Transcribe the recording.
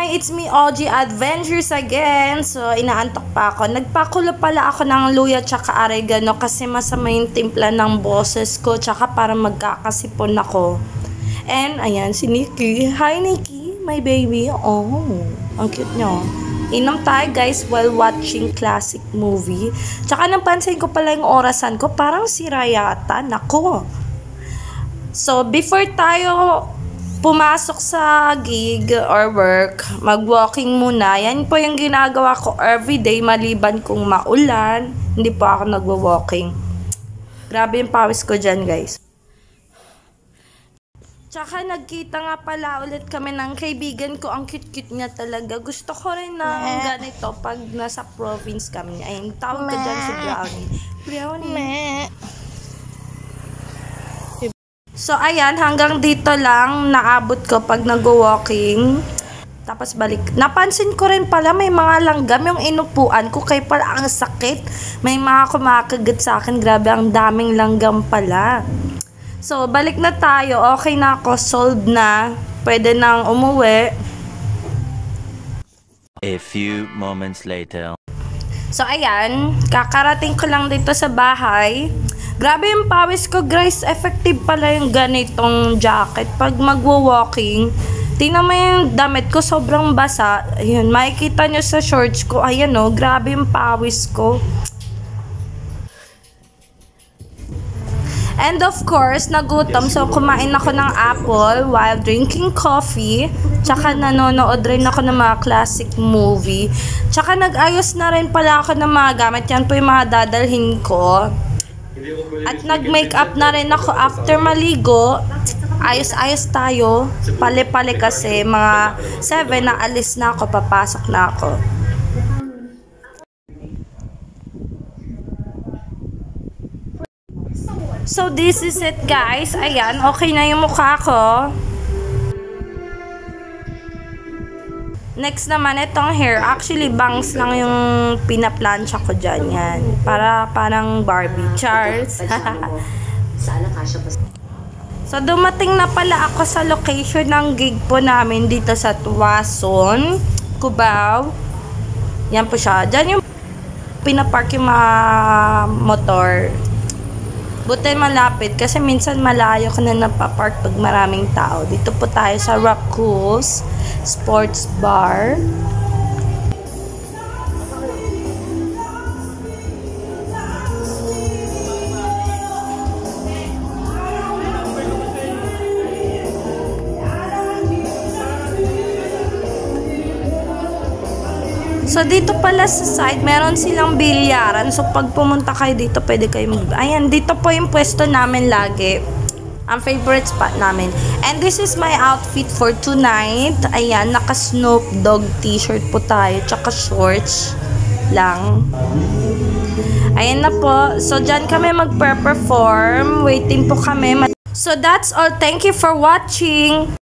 Hi! It's me, OG Adventures again. So, inaantok pa ako. Nagpakulo pala ako ng luya tsaka oregano kasi masama yung timpla ng boses ko tsaka para magkakasipon ako. And, ayan, si Nikki. Hi, Nikki! My baby. Oh, ang cute nyo. Inom tayo, guys, while watching classic movie. Tsaka napansin ko pala yung orasan ko. Parang sira yata. Nako! So, before tayo pumasok sa gig or work, mag-walking muna. Yan po yung ginagawa ko everyday maliban kung maulan. Hindi po ako nagwo-walking. Grabe yung pawis ko dyan, guys. Tsaka nagkita nga pala ulit kami ng kaibigan ko. Ang cute-cute niya talaga. Gusto ko rin na ganito pag nasa province kami. Ayun, tawag ko dyan si Brownie. Brownie. So, ayan, hanggang dito lang naabot ko pag nag-walking. Tapos balik. Napansin ko rin pala may mga langgam yung inupuan ko. Kaya pala ang sakit. May mga kumakagat sa akin. Grabe, ang daming langgam pala. So, balik na tayo. Okay na ako. Solved na. Pwede nang umuwi. A few moments later. So, ayan. Kakarating ko lang dito sa bahay. Grabe yung pawis ko, guys. Effective pala yung ganitong jacket. Pag magwo-walking, tingnan mo yung damit ko, sobrang basa. Ayun, makikita nyo sa shorts ko. Ayan o, grabe yung pawis ko. And of course, nagutom. So, kumain ako ng apple while drinking coffee. Tsaka nanonood rin ako ng mga classic movie. Tsaka nag-ayos na rin pala ako ng mga gamit. Yan po yung mga dadalhin ko. At nag-makeup na rin ako after maligo. Ayos-ayos tayo. Pali-pali kasi mga 7 na alis na ako, papasok na ako. So this is it, guys. Ayan, okay na yung mukha ko. Next naman, itong hair. Actually, bangs lang yung pinaplansya ko dyan. Yan. Parang Barbie. Charles. So, dumating na pala ako sa location ng gig po namin dito sa Tuason, Cubao. Yan po siya. Dyan yung pinapark yung mga motor. Buti malapit kasi minsan malayo ka na napapark pag maraming tao. Dito po tayo sa Raccoons Sports Bar. So, dito pala sa side, meron silang bilyaran. So, pag pumunta kayo dito, pwede kayo ayan, dito po yung pwesto namin lagi. Ang favorite spot namin. And this is my outfit for tonight. Ayan, naka Snoop Dogg t-shirt po tayo. Tsaka shorts lang. Ayan na po. So, dyan kami magpe-perform. Waiting po kami. So, that's all. Thank you for watching.